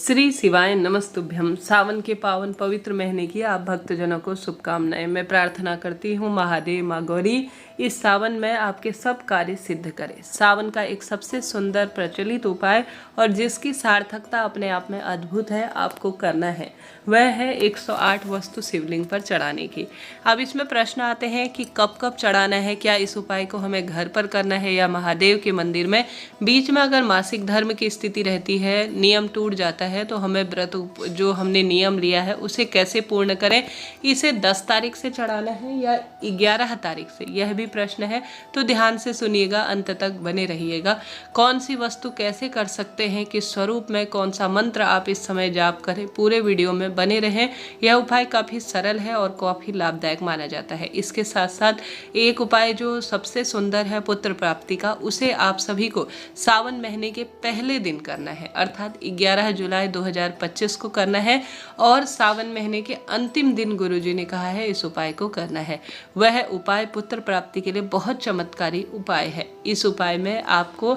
श्री शिवाय नमस्तुभ्यम। सावन के पावन पवित्र महीने की आप भक्तजनों को शुभकामनाएं। मैं प्रार्थना करती हूँ महादेव माँ गौरी इस सावन में आपके सब कार्य सिद्ध करें। सावन का एक सबसे सुंदर प्रचलित उपाय और जिसकी सार्थकता अपने आप में अद्भुत है, आपको करना है वह है 108 वस्तु शिवलिंग पर चढ़ाने की। अब इसमें प्रश्न आते हैं कि कब कब चढ़ाना है, क्या इस उपाय को हमें घर पर करना है या महादेव के मंदिर में। बीच में अगर मासिक धर्म की स्थिति रहती है, नियम टूट जाता है, तो हमें व्रत जो हमने नियम लिया है उसे कैसे पूर्ण करें। इसे 10 तारीख से चढ़ाना है या 11 तारीख से, यह भी प्रश्न है। तो ध्यान से सुनिएगा, अंत तक बने रहिएगा। कौन सी वस्तु कैसे कर सकते हैं, किस स्वरूप में, कौन सा मंत्र आप इस समय जाप करें, पूरे वीडियो में बने रहें। यह उपाय काफ़ी सरल है और काफ़ी लाभदायक माना जाता है। इसके साथ साथ एक उपाय जो सबसे सुंदर है पुत्र प्राप्ति का, उसे आप सभी को सावन महीने के पहले दिन करना है, अर्थात 11 जुलाई 2025 को करना है। और सावन महीने के अंतिम दिन गुरुजी ने कहा है इस उपाय को करना है। वह उपाय पुत्र प्राप्ति के लिए बहुत चमत्कारी उपाय है। इस उपाय में आपको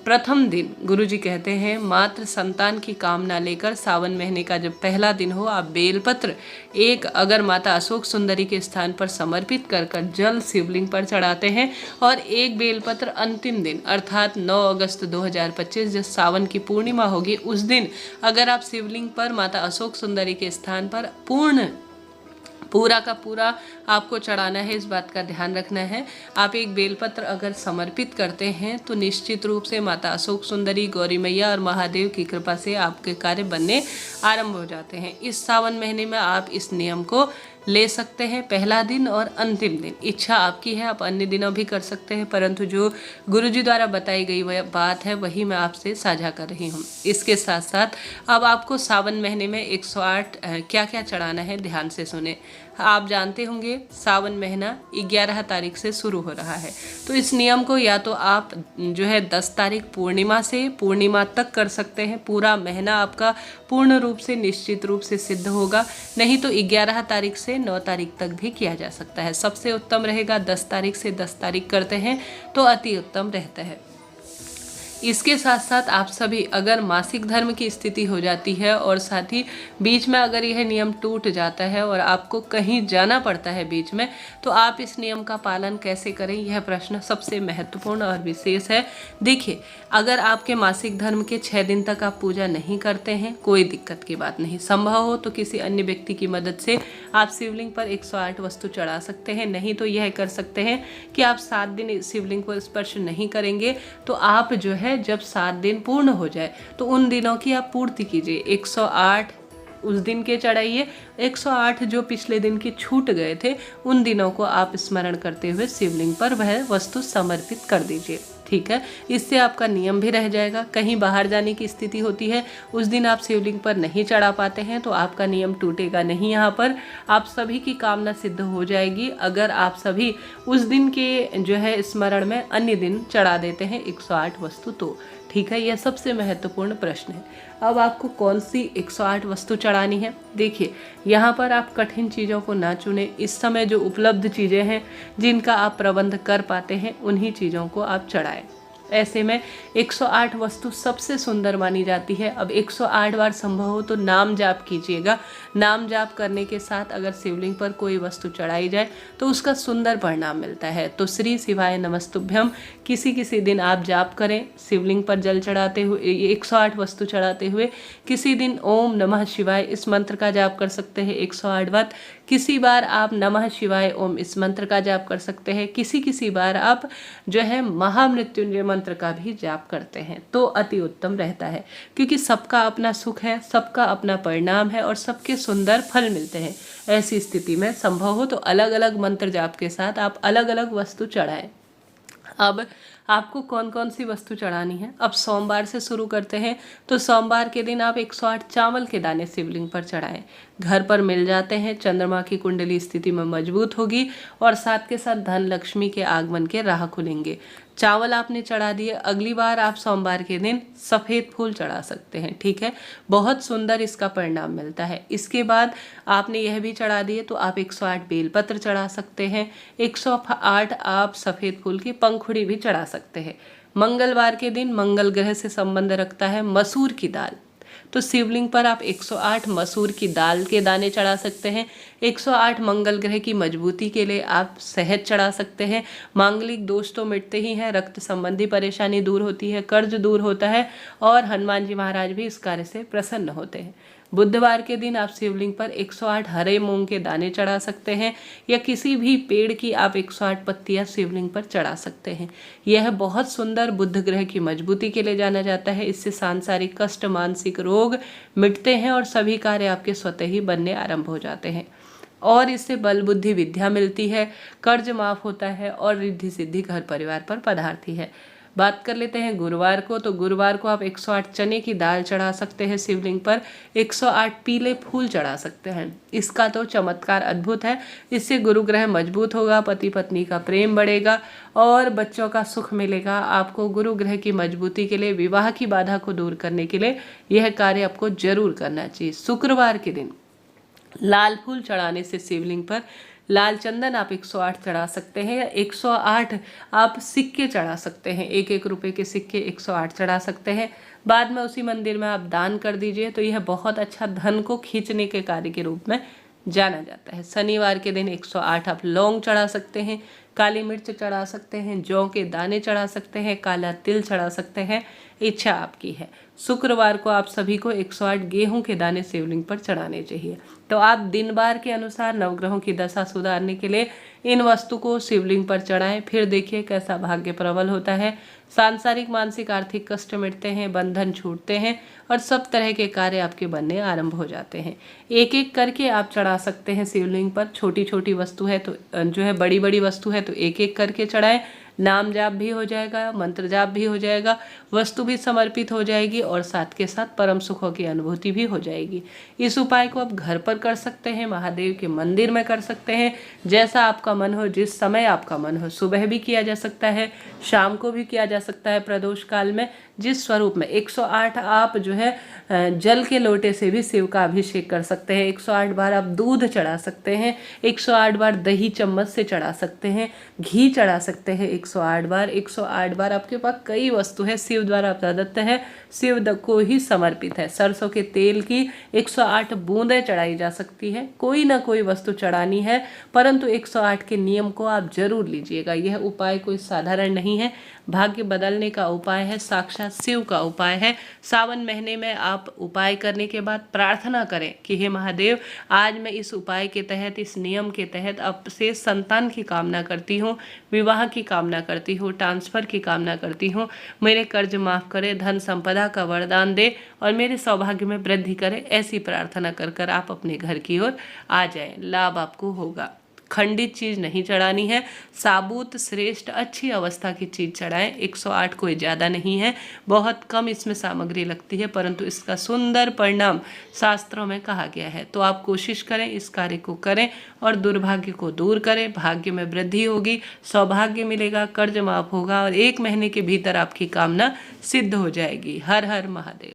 प्रथम दिन गुरुजी कहते हैं मात्र संतान की कामना लेकर सावन महीने का जब पहला दिन हो, आप बेलपत्र एक अगर माता अशोक सुंदरी के स्थान पर समर्पित कर जल शिवलिंग पर चढ़ाते हैं, और एक बेलपत्र अंतिम दिन अर्थात 9 अगस्त 2025 जब सावन की पूर्णिमा होगी उस दिन अगर आप शिवलिंग पर माता अशोक सुंदरी के स्थान पर पूरा का पूरा आपको चढ़ाना है। इस बात का ध्यान रखना है। आप एक बेलपत्र अगर समर्पित करते हैं तो निश्चित रूप से माता अशोक सुंदरी, गौरी मैया और महादेव की कृपा से आपके कार्य बनने आरंभ हो जाते हैं। इस सावन महीने में आप इस नियम को ले सकते हैं, पहला दिन और अंतिम दिन। इच्छा आपकी है, आप अन्य दिनों भी कर सकते हैं, परंतु जो गुरुजी द्वारा बताई गई वह बात है वही मैं आपसे साझा कर रही हूँ। इसके साथ साथ अब आपको सावन महीने में 108 क्या क्या चढ़ाना है, ध्यान से सुने। आप जानते होंगे सावन महीना 11 तारीख से शुरू हो रहा है, तो इस नियम को या तो आप जो है 10 तारीख पूर्णिमा से पूर्णिमा तक कर सकते हैं। पूरा महीना आपका पूर्ण रूप से निश्चित रूप से सिद्ध होगा, नहीं तो 11 तारीख से 9 तारीख तक भी किया जा सकता है। सबसे उत्तम रहेगा 10 तारीख से 10 तारीख करते हैं तो अति उत्तम रहता है। इसके साथ साथ आप सभी अगर मासिक धर्म की स्थिति हो जाती है और साथ ही बीच में अगर यह नियम टूट जाता है और आपको कहीं जाना पड़ता है बीच में, तो आप इस नियम का पालन कैसे करें, यह प्रश्न सबसे महत्वपूर्ण और विशेष है। देखिए, अगर आपके मासिक धर्म के 6 दिन तक आप पूजा नहीं करते हैं, कोई दिक्कत की बात नहीं। संभव हो तो किसी अन्य व्यक्ति की मदद से आप शिवलिंग पर 108 वस्तु चढ़ा सकते हैं। नहीं तो यह कर सकते हैं कि आप 7 दिन शिवलिंग को स्पर्श नहीं करेंगे, तो आप जो है जब 7 दिन पूर्ण हो जाए तो उन दिनों की आप पूर्ति कीजिए। 108 उस दिन के चढ़ाइए, 108 जो पिछले दिन की छूट गए थे उन दिनों को आप स्मरण करते हुए शिवलिंग पर वह वस्तु समर्पित कर दीजिए। ठीक है, इससे आपका नियम भी रह जाएगा। कहीं बाहर जाने की स्थिति होती है, उस दिन आप शिवलिंग पर नहीं चढ़ा पाते हैं, तो आपका नियम टूटेगा नहीं। यहाँ पर आप सभी की कामना सिद्ध हो जाएगी अगर आप सभी उस दिन के जो है स्मरण में अन्य दिन चढ़ा देते हैं 108 वस्तु तो। ठीक है, यह सबसे महत्वपूर्ण प्रश्न है। अब आपको कौन सी 108 वस्तु चढ़ानी है, देखिए यहाँ पर आप कठिन चीज़ों को ना चुने। इस समय जो उपलब्ध चीज़ें हैं जिनका आप प्रबंध कर पाते हैं उन्हीं चीज़ों को आप चढ़ाएं। ऐसे में 108 वस्तु सबसे सुंदर मानी जाती है। अब 108 बार संभव हो तो नाम जाप कीजिएगा। नाम जाप करने के साथ अगर शिवलिंग पर कोई वस्तु चढ़ाई जाए तो उसका सुंदर परिणाम मिलता है। तो श्री शिवाय नमस्तुभ्यम किसी दिन आप जाप करें शिवलिंग पर जल चढ़ाते हुए, 108 वस्तु चढ़ाते हुए। किसी दिन ओम नमः शिवाय इस मंत्र का जाप कर सकते हैं 108 बार। किसी बार आप नमः शिवाय ओम इस मंत्र का जाप कर सकते हैं। किसी बार आप जो है महामृत्युंजय मंत्र का भी जाप करते हैं तो अति उत्तम रहता है, क्योंकि सबका अपना सुख है, सबका अपना परिणाम है और सबके सुंदर फल मिलते हैं। ऐसी स्थिति में संभव हो तो अलग अलग मंत्र जाप के साथ आप अलग अलग वस्तु चढ़ाएं। अब आपको कौन कौन सी वस्तु चढ़ानी है, अब सोमवार से शुरू करते हैं। तो सोमवार के दिन आप 108 चावल के दाने शिवलिंग पर चढ़ाएं। घर पर मिल जाते हैं, चंद्रमा की कुंडली स्थिति में मजबूत होगी और साथ के साथ धन लक्ष्मी के आगमन के राह खुलेंगे। चावल आपने चढ़ा दिए, अगली बार आप सोमवार के दिन सफ़ेद फूल चढ़ा सकते हैं। ठीक है, बहुत सुंदर इसका परिणाम मिलता है। इसके बाद आपने यह भी चढ़ा दिए तो आप 108 बेलपत्र चढ़ा सकते हैं। 108 आप सफ़ेद फूल की पंखुड़ी भी चढ़ा सकते हैं। मंगलवार के दिन मंगल ग्रह से संबंध रखता है, मसूर की दाल तो शिवलिंग पर आप 108 मसूर की दाल के दाने चढ़ा सकते हैं। 108 मंगल ग्रह की मजबूती के लिए आप शहद चढ़ा सकते हैं। मांगलिक दोष तो मिटते ही हैं, रक्त संबंधी परेशानी दूर होती है, कर्ज दूर होता है और हनुमान जी महाराज भी इस कार्य से प्रसन्न होते हैं। बुधवार के दिन आप शिवलिंग पर 108 हरे मूंग के दाने चढ़ा सकते हैं या किसी भी पेड़ की आप 108 पत्तियां शिवलिंग पर चढ़ा सकते हैं। यह बहुत सुंदर बुध ग्रह की मजबूती के लिए जाना जाता है। इससे सांसारिक कष्ट, मानसिक रोग मिटते हैं और सभी कार्य आपके स्वतः ही बनने आरंभ हो जाते हैं और इससे बल बुद्धि विद्या मिलती है, कर्ज माफ होता है और रिद्धि सिद्धि घर परिवार पर पधारती है। बात कर लेते हैं गुरुवार को। तो गुरुवार को आप 108 चने की दाल चढ़ा सकते हैं शिवलिंग पर, 108 पीले फूल चढ़ा सकते हैं। इसका तो चमत्कार अद्भुत है। इससे गुरु ग्रह मजबूत होगा, पति पत्नी का प्रेम बढ़ेगा और बच्चों का सुख मिलेगा। आपको गुरु ग्रह की मजबूती के लिए, विवाह की बाधा को दूर करने के लिए यह कार्य आपको जरूर करना चाहिए। शुक्रवार के दिन लाल फूल चढ़ाने से शिवलिंग पर लाल चंदन आप 108 चढ़ा सकते हैं या 108 आप सिक्के चढ़ा सकते हैं। 1-1 रुपए के सिक्के 108 चढ़ा सकते हैं। बाद में उसी मंदिर में आप दान कर दीजिए तो यह बहुत अच्छा धन को खींचने के कार्य के रूप में जाना जाता है। शनिवार के दिन 108 आप लौंग चढ़ा सकते हैं, काली मिर्च चढ़ा सकते हैं, जौ के दाने चढ़ा सकते हैं, काला तिल चढ़ा सकते हैं, इच्छा आपकी है। शुक्रवार को आप सभी को 108 गेहूं के दाने शिवलिंग पर चढ़ाने चाहिए। तो आप दिन बार के अनुसार नवग्रहों की दशा सुधारने के लिए इन वस्तु को शिवलिंग पर चढ़ाएं। फिर देखिए कैसा भाग्य प्रबल होता है। सांसारिक, मानसिक, आर्थिक कष्ट मिटते हैं, बंधन छूटते हैं और सब तरह के कार्य आपके बनने आरंभ हो जाते हैं। एक एक करके आप चढ़ा सकते हैं शिवलिंग पर। छोटी छोटी वस्तु है तो जो है, बड़ी बड़ी वस्तु है तो एक एक करके चढ़ाएं। नाम जाप भी हो जाएगा, मंत्र जाप भी हो जाएगा, वस्तु भी समर्पित हो जाएगी और साथ के साथ परम सुखों की अनुभूति भी हो जाएगी। इस उपाय को आप घर पर कर सकते हैं, महादेव के मंदिर में कर सकते हैं, जैसा आपका मन हो, जिस समय आपका मन हो। सुबह भी किया जा सकता है, शाम को भी किया जा सकता है, प्रदोष काल में। जिस स्वरूप में 108 आप जो है जल के लोटे से भी शिव का अभिषेक कर सकते हैं। 108 बार आप दूध चढ़ा सकते हैं, 108 बार दही चम्मच से चढ़ा सकते हैं, घी चढ़ा सकते हैं 108 बार। 108 बार आपके पास कई वस्तु है, शिव द्वारा प्रदत्त है, शिव को ही समर्पित है। सरसों के तेल की 108 बूंदें चढ़ाई जा सकती है। कोई ना कोई वस्तु चढ़ानी है, परंतु 108 के नियम को आप जरूर लीजिएगा। यह उपाय कोई साधारण नहीं है, भाग्य बदलने का उपाय है, साक्षात शिव का उपाय है। सावन महीने में आप उपाय करने के बाद प्रार्थना करें कि हे महादेव, आज मैं इस उपाय के तहत, इस नियम के तहत आपसे संतान की कामना करती हूँ, विवाह की कामना करती हूँ, ट्रांसफर की कामना करती हूँ, मेरे कर्ज माफ करे, धन संपदा का वरदान दे और मेरे सौभाग्य में वृद्धि करे। ऐसी प्रार्थना कर कर आप अपने घर की ओर आ जाएं, लाभ आपको होगा। खंडित चीज नहीं चढ़ानी है, साबुत श्रेष्ठ अच्छी अवस्था की चीज चढ़ाएं। 108 कोई ज़्यादा नहीं है, बहुत कम इसमें सामग्री लगती है, परंतु इसका सुंदर परिणाम शास्त्रों में कहा गया है। तो आप कोशिश करें, इस कार्य को करें और दुर्भाग्य को दूर करें। भाग्य में वृद्धि होगी, सौभाग्य मिलेगा, कर्ज माफ होगा और 1 महीने के भीतर आपकी कामना सिद्ध हो जाएगी। हर हर महादेव।